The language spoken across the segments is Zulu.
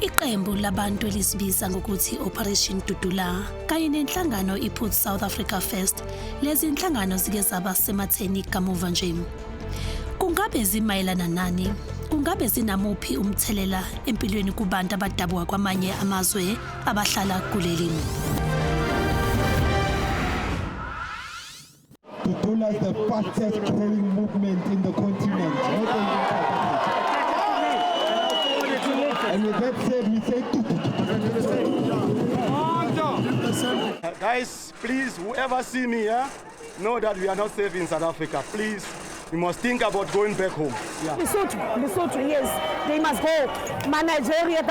Iqembu labantu elisibiza ngokuthi Operation Dudula kanye nenhlangano iPut South Africa First, lezi inhlangano zike zaba sematheni kamuva nje. Kungabe zimayelana nani? Kungabe zinamuphi umthelela empilweni kubantu abadabuka kwamanye amazwe abahlala kuleli? Dudula is the fastest growing movement in the continent. And with that said, we say Guys, please, whoever see me here, know that we are not safe in South Africa. Please, we must think about going back home. Yeah. Lesotho, yes, they must go. Nigeria,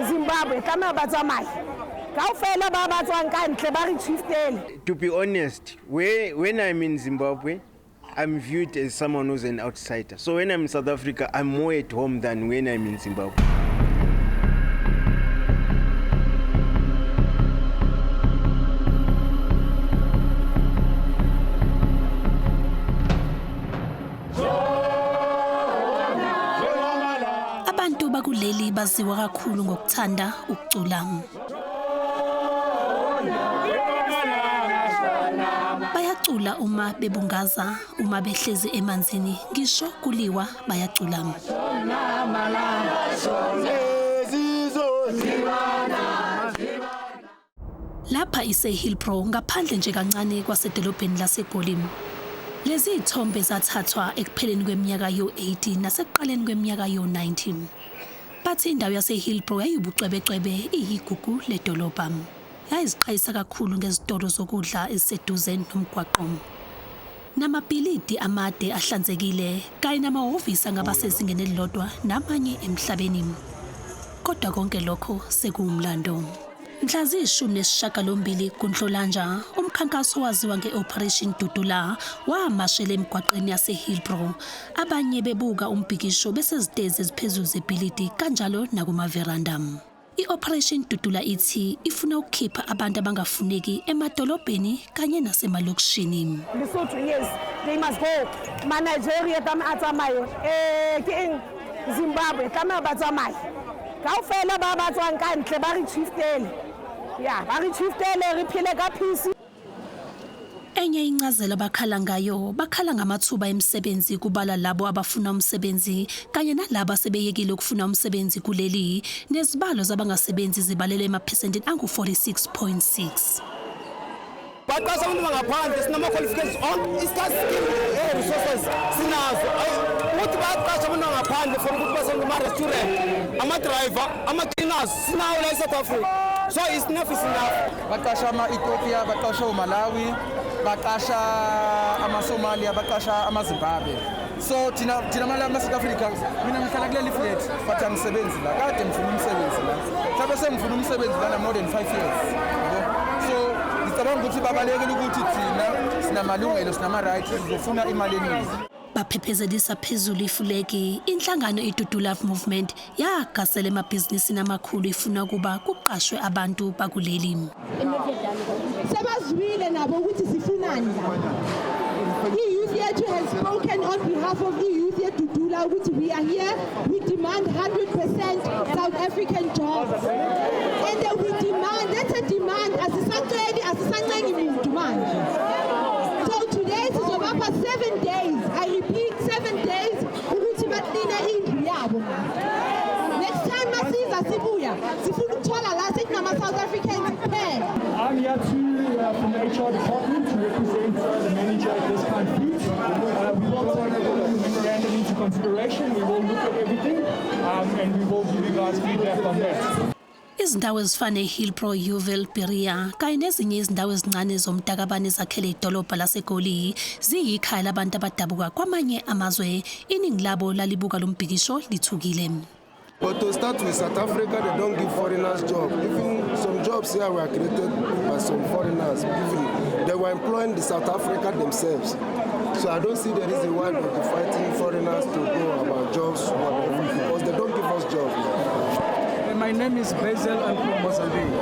Zimbabwe, to be honest, when I'm in Zimbabwe, I'm viewed as someone who's an outsider. So when I'm in South Africa, I'm more at home than when I'm in Zimbabwe. Abantu bakuleli baziwa kakhulu ngokuthanda ukucula. Bayacula uma bebungaza, uma behlezi emanzini, ngisho kuliwa bayacula. Lapha ise-Hillbrow ngaphandle nje kancane kwasedolobheni laseGoli. Lezi ithombe zathathwa ekupheleni kweminyaka yo-80 nasekuqaleni kweminyaka yo-90. Bathi indawo yase-Hillbrow yayibucwebecwebe iyigugu ledolobha. Yayiziqhayisa kakhulu ngezitolo zokudla eziseduze nomgwaqo. Namabhilidi amade ahlanzekile kanye namahhovisi angabasezingeni elilodwa namanye emhlabeni. Kodwa konke lokho sekuwumlando. Mhla ziyi-18 kuNhlolanja, umkhankaso waziwa nge-Operation Dudula wamashela emgwaqeni yase-Hillbrow. Abanye bebuka umbhikisho besezitezi eziphezulu zebhilidi kanjalo nakumaveranda. I-Operation Dudula ithi ifuna ukukhipha abantu abangafuneki emadolobheni kanye nasemalokishini. Lesotho, yes, they must go. Nigeria, Zimbabwe, Enye incazelo abakhala ngayo, bakhala ngamathuba emisebenzi kubala labo abafuna umsebenzi kanye nalabo asebeyekile ukufuna umsebenzi kuleli, nezibalo zabangasebenzi zibalelwe emaphesentini angu-46.6. Baqasha abantu bangaphandle sinama-qualifications on iska-skill resources sinazo. Ukuthi baqasha abantu bangaphandle for ukuthi basenze ama-restaurant, ama-driver, ama-cleaners sinawo la eSouth Africa. So it's enough is enough. Baqasha ama-Ethiopia, baqasha uMalawi, baqasha ama-Somalia, baqasha ama-Zimbabwe. So thina mala ama-South Africa, mina ngihlala kuleli flat, but angisebenzi la. Kade ngifuna umsebenzi la. Mhlawumbe sengifuna umsebenzi lana more than 5 years. So ngicabanga ukuthi babalekile ukuthi thina sinamalungelo, sinama-rights, sizofuna imali eningi. Baphephezelisa phezulu ifuleki, inhlangano iDudula Movement yagasela emabhizinisini amakhulu ifuna ukuba kuqashwe abantu bakuleli. Sebazwile nabo ukuthi sifunani la. I-youth yethu has spoken on behalf of i-youth yeDudula ukuthi we are here, we demand 100% South African jobs. And then we demand, that's a demand, asisancengi muntu manje. So today sizobapha 7 days, I repeat 7 days, ukuthi baklina indlu yabo. Next time masiza sibuya, sifuna ukuthola la sithi nama-South Africans kuphela. I'm here from the HR department to represent the manager at this kind of fleet. We will take the memorandum into consideration. We will look at everything and we will give you guys feedback on that. Izindawo ezifana eHillbrow, Yeoville, Berea kanye nezinye izindawo ezincane zomtakabane ezakhele idolobha laseGoli ziyikhaya labantu abadabuka kwamanye amazwe. Iningi labo lalibuka lo mbhikisho lithukile. But to start with South Africa, they don't give foreigners jobs. Even some jobs here were created by some foreigners. Even they were employing the South Africa themselves. So I don't see the reason why they'll be fighting foreigners to go about jobs because they don't give us jobs. My name is Basil, I'm from Mozambique.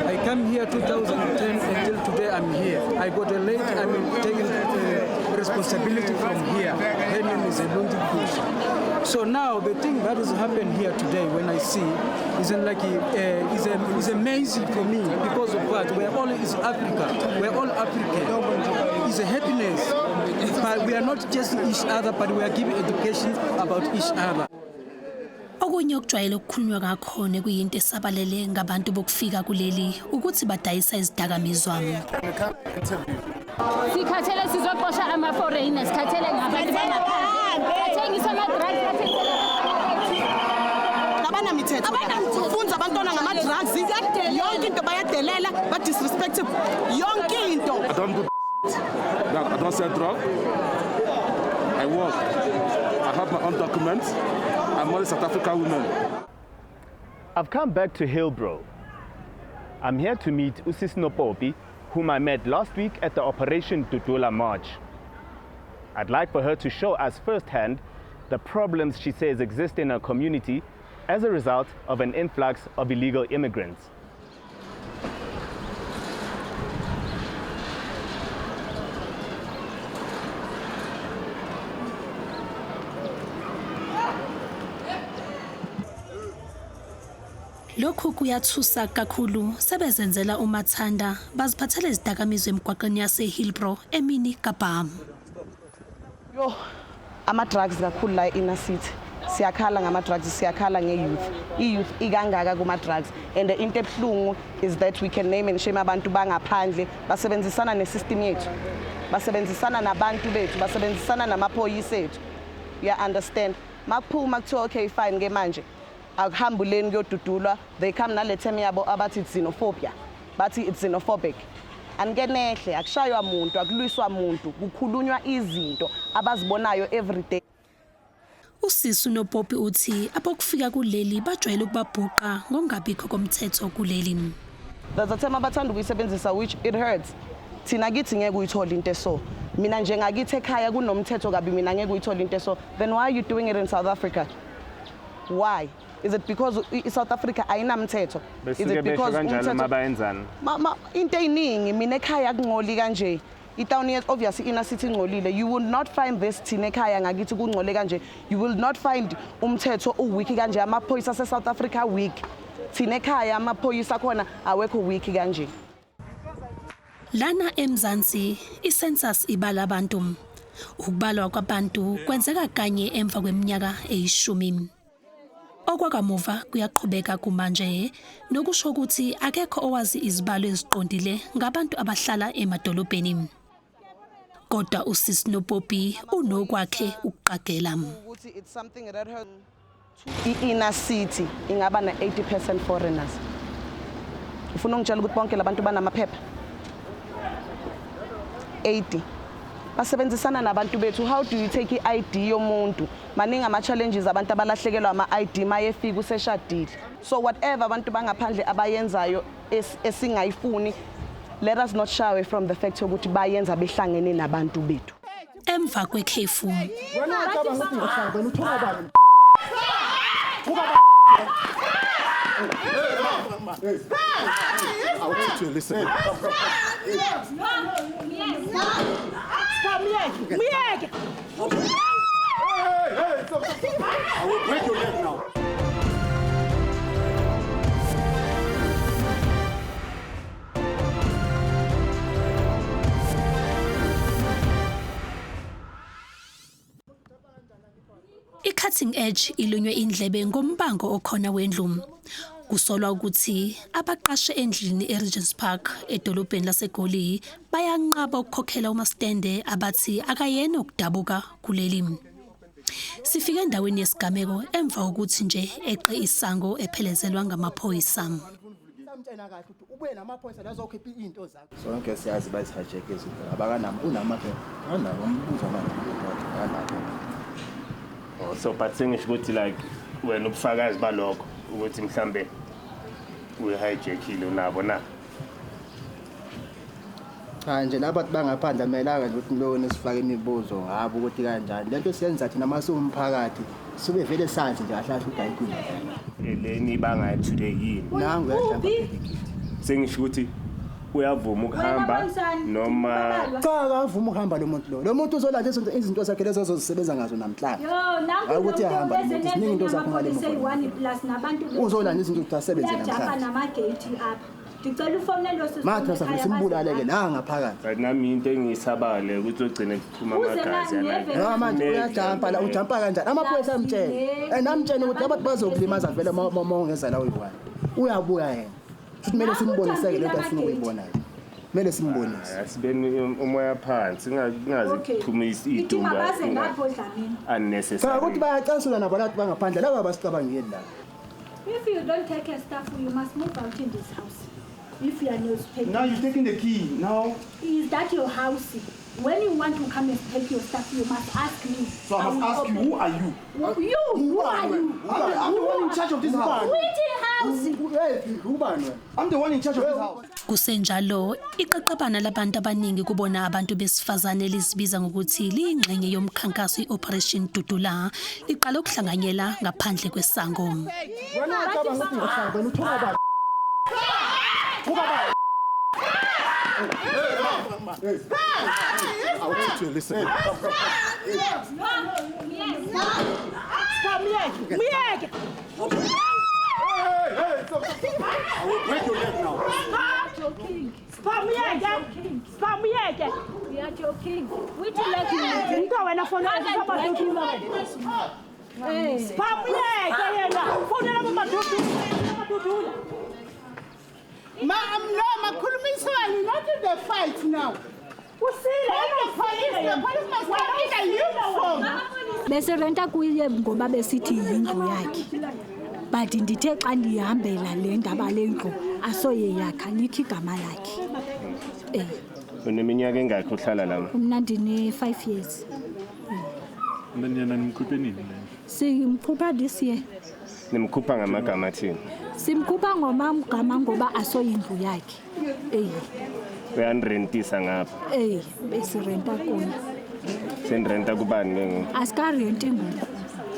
I came here 2010 until today I'm here. I got a late, I'm taking responsibility from here. Her name is Elundi Bush. So now the thing that has happened here today, when I see, isn't like is amazing for me because of what we're all is Africa. We're all African. It's a happiness, but we are not just each other, but we are giving education about each other. Okunye okujwayele ukukhulunywa ngakhona kuyinto esabalele ngabantu bokufika kuleli ukuthi badayisa izidakamizwa. Sikhathele sizoqosha ama-foreigners, sikhathele ngabantu bangaphandle. Bathengisa ama-drugs, abanamithetho. Funza abantwana ngama-drugs, yonke into bayadelela, ba-disrespect yonke into. I don't do that. I don't sell drugs. I work. I have my own documents. I'm not a South African woman. I've come back to Hillbrow. I'm here to meet Usis Nopopi, whom I met last week at the Operation Dudula March. I'd like for her to show us firsthand the problems she says exist in her community as a result of an influx of illegal immigrants. Lokhu kuyathusa kakhulu sebezenzela umathanda baziphathele izidakamizwa emgwaqeni yase Hillbrow emini kabham. Yo, ama-drugs kakhulu la inner city. Siyakhala ngama-drugs, siyakhala nge-youth. I-youth ikangaka kuma-drugs. And into ebuhlungu is that we can name and shame abantu bangaphandle basebenzisana ne-system yethu. Basebenzisana nabantu bethu, basebenzisana namaphoyisa ethu. You understand? Makuphuma kuthiwa okay fine ke manje. Akuhambuleni kuyodudulwa, they come nale term yabo abathi it's xenophobia. Bathi it's xenophobic. Angenehle akushaywa umuntu, akulwiswa umuntu, kukhulunywa izinto abazibonayo every day. Usisi Nopopi uthi abokufika kuleli bajwayele ukubabhuqa ngongabikho komthetho kuleli. There's a term abathanda ukuyisebenzisa which it hurts. Thina kithi ngeke uyithola into eso. Mina njengakithi ekhaya kunomthetho kabi mina ngeke uyithola into eso. Then why are you doing it in South Africa? Why? Is it because South Africa ayinamthetho? Is it because umthetho into eyiningi mina ekhaya kungcoli kanje. Itown is obviously inner city ngcolile. You will not find this thina ekhaya ngakithi kungcole kanje. You will not find umthetho uweak kanje amaphoyisa ase South Africa weak. Thina ekhaya amaphoyisa khona awekho weak kanje. Lana eMzansi icensus ibala abantu. Ukubalwa kwabantu kwenzeka kanye emva kweminyaka eyishumi. Okwakamuva kuyaqhubeka kumanje nokusho ukuthi akekho owazi izibalo eziqondile ngabantu abahlala emadolobheni. Kodwa usisi Nopopi unokwakhe ukuqagela. It's something that her inner city ingaba na 80% foreigners. Ufuna ungitshela ukuthi bonke labantu banamaphepha? 80. Basebenzisana nabantu bethu. How do you take i-ID yomuntu? Maningi ama-challenges abantu abalahlekelwa ama-ID mayefika useshadile. So whatever abantu bangaphandle abayenzayo esingayifuni, let us not shy away from the fact ukuthi bayenza behlangene nabantu bethu. Emva kwekhefu. I want you to listen. I will break your leg now. I-cutting edge ilunywe indlebe ngombango okhona wendlu. Kusolwa ukuthi abaqashe endlini eRegents Park edolobheni laseGoli bayanqaba ukukhokhela umastende abathi akayena ukudabuka kuleli. Sifike endaweni yesigameko emva ukuthi nje eqe isango ephelezelwa ngamaphoyisa. Sonke siyazi bayisihijack izinto abakanami unamaphepha anabo umbuzo manje. Oh, so but sengisho ukuthi like wena ubufakazi balokho ukuthi mhlambe uyihijackile nabo na. Cha nje labantu bangaphandle amelanga ukuthi lona sifake imibuzo ngabo ukuthi kanjani lento siyenza thina masumphakathi sube vele sathi nje ahlahla ukuthi ayikho leni banga today yini nangu yahlamba sengisho ukuthi uyavuma ukuhamba noma cha akavuma ukuhamba lo muntu uzolanda izinto zakhe lezo zozisebenza ngazo namhlanje ukuthi yahamba ziningi into zakhe ngale muntu uzolanda izinto ukuthi asebenze namhlanje Ngicela ufonele lo sisi. Matha sabe simbulaleke la ngaphakathi. Nami into engiyisabale ukuthi ugcine kuphuma amagazi yala. Manje uyajampa la ujampa kanjani? Amaphoyisa amtshela. Namtshela ukuthi abantu bazokulimaza vele uma ungeza la uyiwani. Uyabuya yena. Futhi kumele simboniseke lento afuna ukuyibona. Kumele simbonise. Asibeni umoya phansi singazi kuphuma idumba. Unnecessary. Cha ukuthi bayacasula nabo lathi bangaphandle la abasicabangeli la. If you don't take a staff, you must move out in this house. If you are newspaper. Now you're taking the key. Now. Is that your house? When you want to come and take your stuff, you must ask me. So I must ask you, who are you? Who are you? I'm the one in charge of this house. Which house? I'm the one in charge of this house. Kusenjalo iqaqabana labantu abaningi kubona abantu besifazane lizibiza ngokuthi lingxenye yomkhankaso iOperation Dudula liqala ukuhlanganyela ngaphandle kwesango. Wena ucabanga ukuthi ngihlanga wena uthola bani? I want you to listen. I will break your leg now. Spam me again. Spam me again. We are joking. Which leg you go when I phone spam me again. I'm not in the fight now. Bese renta kuye ngoba besithi yindlu yakhe. But ndithe xa ndihambela le ndaba lendlu asoye yakhe alikho igama lakhe. Uneminyaka engakho uhlala la? Mina ndine 5 years. Nina nimkhuphe nini? Simkhupha this year. Nimkhupha ngamagama athini? Simkhupha ngomagama ngoba asoyindlu yakhe. Uyanirentisa ngapha? Besirenta kona. Senirenta kubani ngeke? Asikarenti ngoba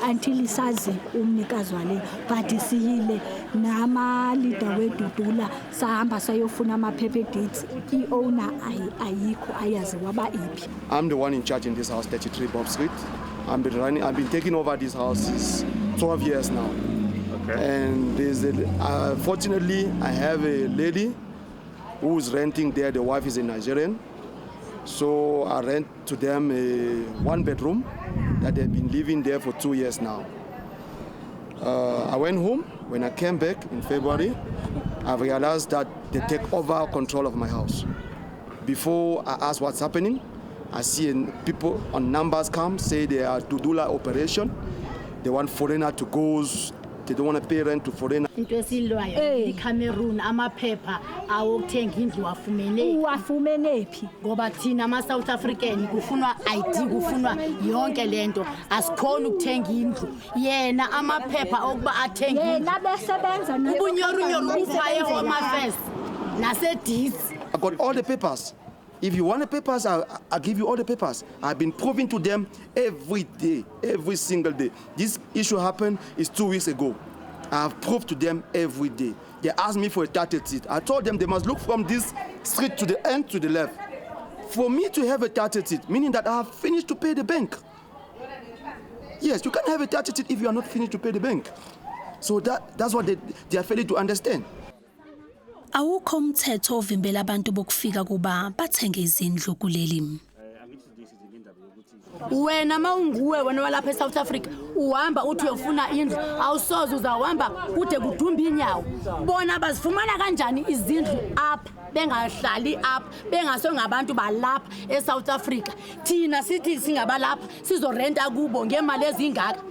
until isazi umnikazi wale but siyile nama leader weDudula sahamba sayofuna ama paper dates iowner ayikho ayazi waba iphi. I'm the one in charge in this house, 33 Bob Street. I've been taking over this house 12 years now. Okay. And fortunately I have a lady who's renting there. The wife is a Nigerian. So I rent to them a 1-bedroom that they've been living there for 2 years now. I went home. When I came back in February, I realized that they take over control of my house. Before I ask what's happening, I see people on numbers come, say they are Dudula operation. They want foreigner to go. They don't want to pay rent to foreigner. Into esilwayo iCameroon amaphepha awokuthenga indlu wafumene phi ngoba thina ama South African kufunwa ID kufunwa yonke lento asikhona ukuthenga indlu yena amaphepha okuba athenga yena besebenza ubunyoru kufaye home affairs nase deeds. I got all the papers. If you want the papers, I'll give you all the papers. I've been proving to them every day, every single day. This issue happened 2 weeks ago. I've proved to them every day. They asked me for a 30 seat. I told them they must look from this street to the end to the left. For me to have a 30 seat, meaning that I have finished to pay the bank. Yes, you can't have a 30 seat if you are not finished to pay the bank. So that's what they are failing to understand. Awukho umthetho ovimbela abantu bokufika kuba bathenge izindlu kuleli. Wena mawunguwe wena walapha eSouth Africa uhamba uthi uyofuna indlu awusoze uzahamba kude kudumba inyawo bona bazifumana kanjani izindlu apha bengahlali apha bengaso ngabantu balapha eSouth Africa thina sithi singabalapha sizorenta kubo ngemali ezingaka.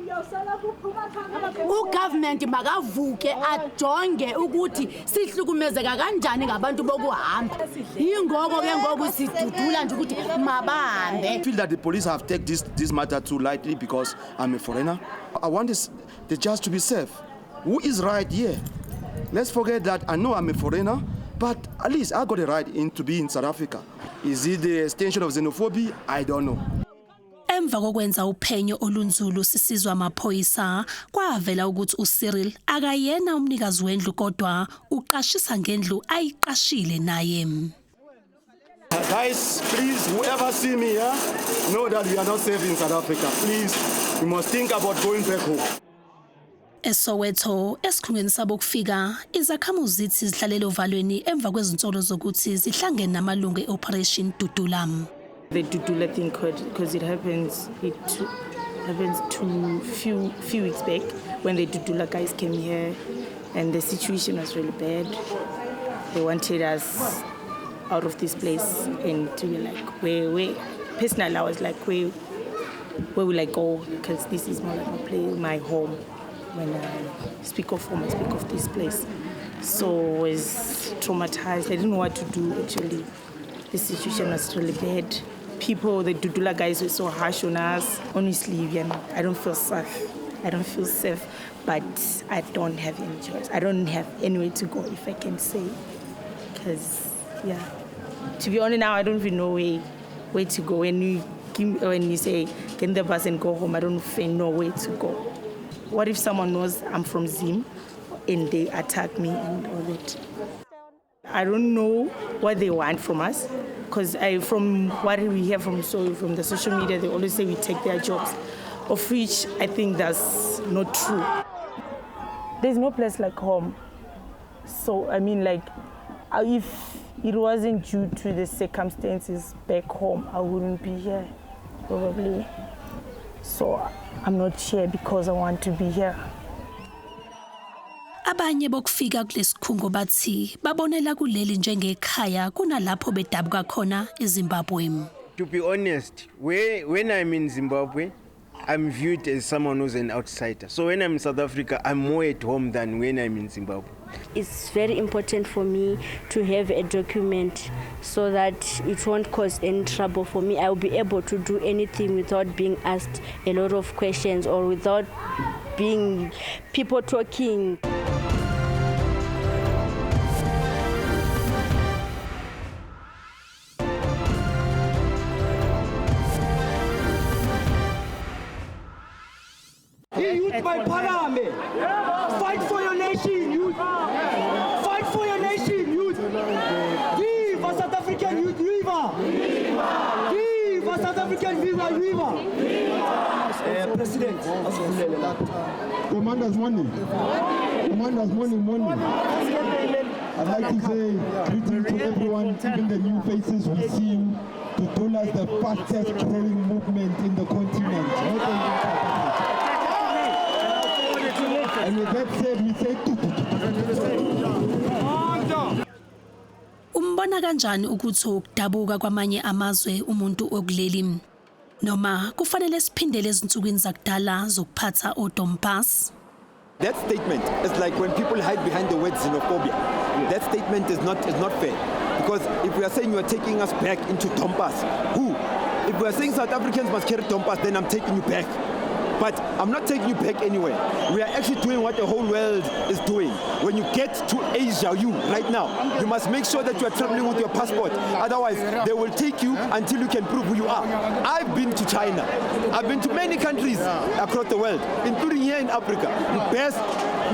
Ugovernment makavuke ajonge ukuthi sihlukumezeka kanjani ngabantu bokuhamba ingoko ke ngoku sidudula nje ukuthi mabahambe. I feel that the police have taken this matter too lightly because I'm a foreigner. I want the judge to be safe. Who is right here? Let's forget that I know I'm a foreigner, but at least I got a right to be in South Africa. Is it the extension of xenophobia? I don't know. Emva kokwenza uphenyo olunzulu sisizwa amaphoyisa, kwavela ukuthi uCyril akayena umnikazi wendlu kodwa uqashisa ngendlu ayiqashile naye. Guys, please, whoever see me here, know that we are not safe in South Africa. Please, we must think about going back home. Esoweto esikhungweni sabo kufika izakhamuzi zithi zihlalele ovalweni emva kwezinsolo zokuthi zihlangene namalungu eOperation Dudula. The Dudula thing because it happens to few weeks back when the Dudula guys came here and the situation was really bad. They wanted us out of this place and to be like where personally I was like where will I go, because this is more like my home. When I speak of home, I speak of this place. So I was traumatized. I didn't know what to do actually. The situation was really bad. People, the Dudula guys were so harsh on us. Honestly, I don't feel safe. I don't feel safe, but I don't have any choice. I don't have anywhere to go, if I can say. Because, to be honest now, I don't even know where to go. When you say, get in the bus and go home, I don't even know where to go. What if someone knows I'm from Zim and they attack me and all that? I don't know what they want from us, because from what we hear from the social media, they always say we take their jobs, of which I think that's not true. There's no place like home. So, I mean, like, if it wasn't due to the circumstances back home, I wouldn't be here, probably. So I'm not here because I want to be here. Abanye bokufika kulesikhungo bathi babonela kuleli njengekhaya kunalapho bedabuka khona eZimbabwe. To be honest, when I'm in Zimbabwe, I'm viewed as someone who's an outsider. So when I'm in South Africa, I'm more at home than when I'm in Zimbabwe. It's very important for me to have a document so that it won't cause any trouble for me. I'll be able to do anything without being asked a lot of questions or without being people talking. Youth by Parame. Fight for your nation, youth. Fight for your nation, youth. Viva South African youth, viva. Viva South African, viva, viva. President. Commanders morning. Commanders morning. I'd like to say greetings to everyone, even the new faces we see. Dudula is the fastest growing movement in the continent. Not only in South Africa. And with that said, we say Umbona kanjani ukuthi ukudabuka kwamanye amazwe umuntu okuleli noma kufanele siphindele ezinsukwini zakudala zokuphatha odompas? That statement is like when people hide behind the word xenophobia. That statement is not fair, because if we are saying you are taking us back into Dompas, who? If we are saying South Africans must carry Dompas, then I'm taking you back. But I'm not taking you back anywhere. We are actually doing what the whole world is doing. When you get to Asia, right now, you must make sure that you are traveling with your passport. Otherwise, they will take you until you can prove who you are. I've been to China. I've been to many countries across the world, including here in Africa. You best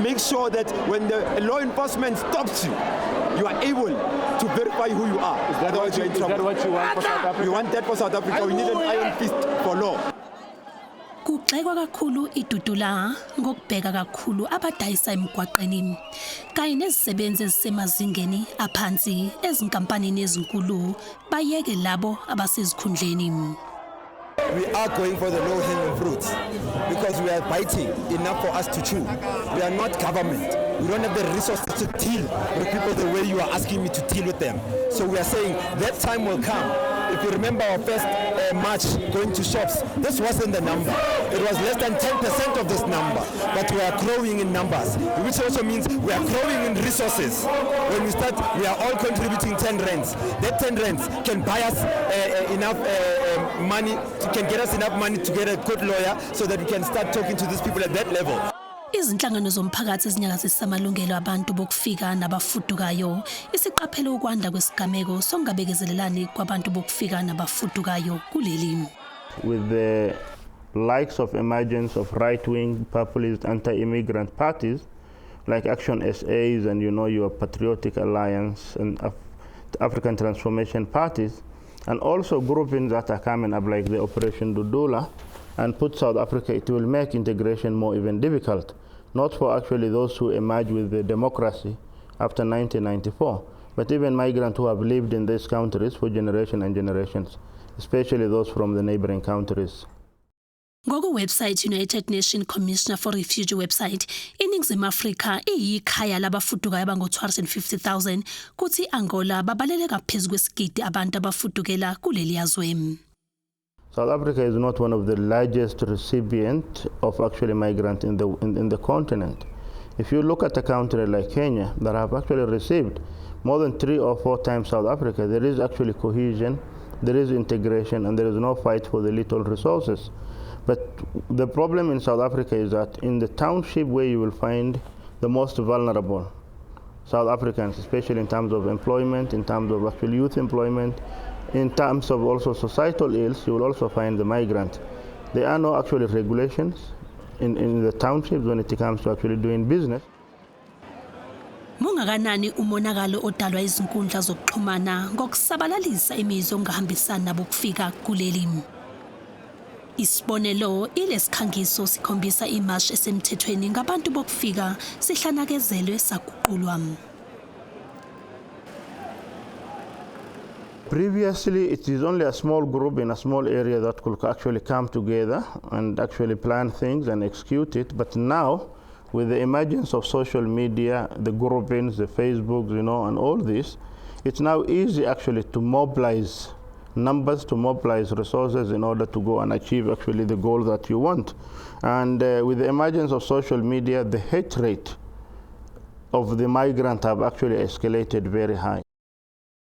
make sure that when the law enforcement stops you, you are able to verify who you are. Otherwise, you're in trouble. Is that what you want for South Africa? We want that for South Africa. We need an iron fist for law. Kugxekwa kakhulu iDudula ngokubheka kakhulu abadayisa emgwaqeni kanye nezisebenzi ezisemazingeni aphansi ezinkampanini ezinkulu bayeke labo abasezikhundleni. We are going for the low-hanging fruits because we are biting enough for us to chew. We are not government. We don't have the resources to deal with people the way you are asking me to deal with them. So we are saying that time will come. If you remember our first march going to shops, this wasn't the number. It was less than 10% of this number, but we are growing in numbers, which also means we are growing in resources. When we start, we are all contributing 10 rands. That 10 rands can buy us enough money, can get us enough money to get a good lawyer so that we can start talking to these people at that level. Izinhlangano zomphakathi ezinyakazisa amalungelo abantu bokufika nabafudukayo isiqaphele ukwanda kwesigameko songabekezelelani kwabantu bokufika nabafudukayo kuleli. with the likes of emergence of right-wing, populist, anti-immigrant parties like Action SAs and your Patriotic Alliance and African Transformation parties, and also groupings that are coming up like the Operation Dudula, and put South Africa, it will make integration more even difficult, not for actually those who emerge with the democracy after 1994, but even migrants who have lived in these countries for generations and generations, especially those from the neighboring countries. Ngoko website United Nations Commissioner for Refugee website, iNingizimu Afrika iyikhaya labafudukayo abango 250,000 kuthi Angola babalele ngaphezulu kwesigidi abantu abafudukela kuleli yazwe. South Africa is not one of the largest recipients of actually migrants in the continent. If you look at a country like Kenya that have actually received more than 3 or 4 times South Africa, there is actually cohesion, there is integration, and there is no fight for the little resources. But the problem in South Africa is that in the township where you will find the most vulnerable South Africans, especially in terms of employment, in terms of actual youth employment, in terms of also societal ills, you will also find the migrant. There are no actual regulations in the townships when it comes to actually doing business. Mungakanani umonakalo odalwa izinkundla zokuxhumana ngokusabalalisa imizwa engahambisani nabo kufika kuleli. Isibonelo, ilesikhangiso sikhombisa imash esemthethweni ngabantu bokufika sihlanakezelwe saguqulwa. Previously, it is only a small group in a small area that could actually come together and actually plan things and execute it. But now, with the emergence of social media, the groupings, the Facebooks, and all this, it's now easy actually to mobilize numbers, to mobilize resources in order to go and achieve actually the goal that you want. And with the emergence of social media, the hate rate of the migrant have actually escalated very high.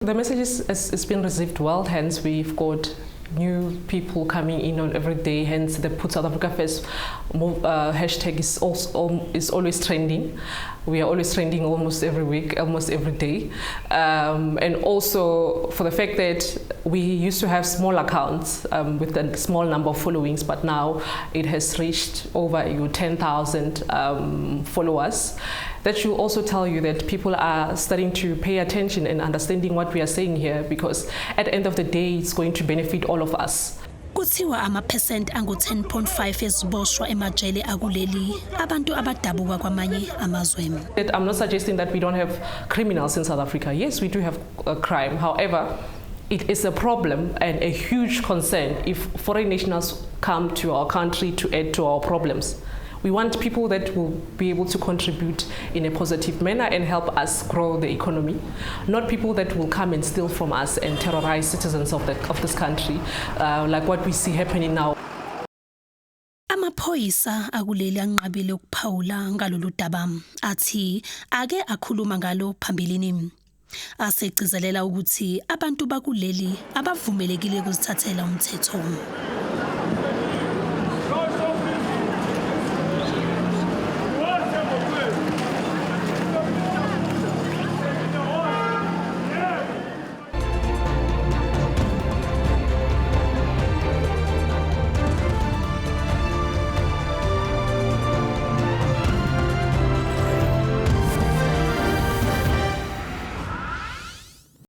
The message has been received well, hence we've got new people coming in on every day, hence the Put South Africa First hashtag is always trending. We are always trending almost every week, almost every day. And also for the fact that we used to have small accounts with a small number of followings, but now it has reached over 10,000 followers. That should also tell you that people are starting to pay attention and understanding what we are saying here, because at the end of the day, it's going to benefit all of us. Kuthiwa ama-percent angu 10.5 eziboshwa emajele akuleli abantu abadabuka kwamanye amazwe. I'm not suggesting that we don't have criminals in South Africa. Yes, we do have crime. However, it is a problem and a huge concern if foreign nationals come to our country to add to our problems. We want people that will be able to contribute in a positive manner and help us grow the economy, not people that will come and steal from us and terrorize citizens of this country, like what we see happening now. Amaphoyisa akuleli anqabile ukuphawula ngalolu daba athi ake akhuluma ngalo phambilini. Asegcizelela ukuthi abantu bakuleli abavumelekile ukuzithathela umthetho.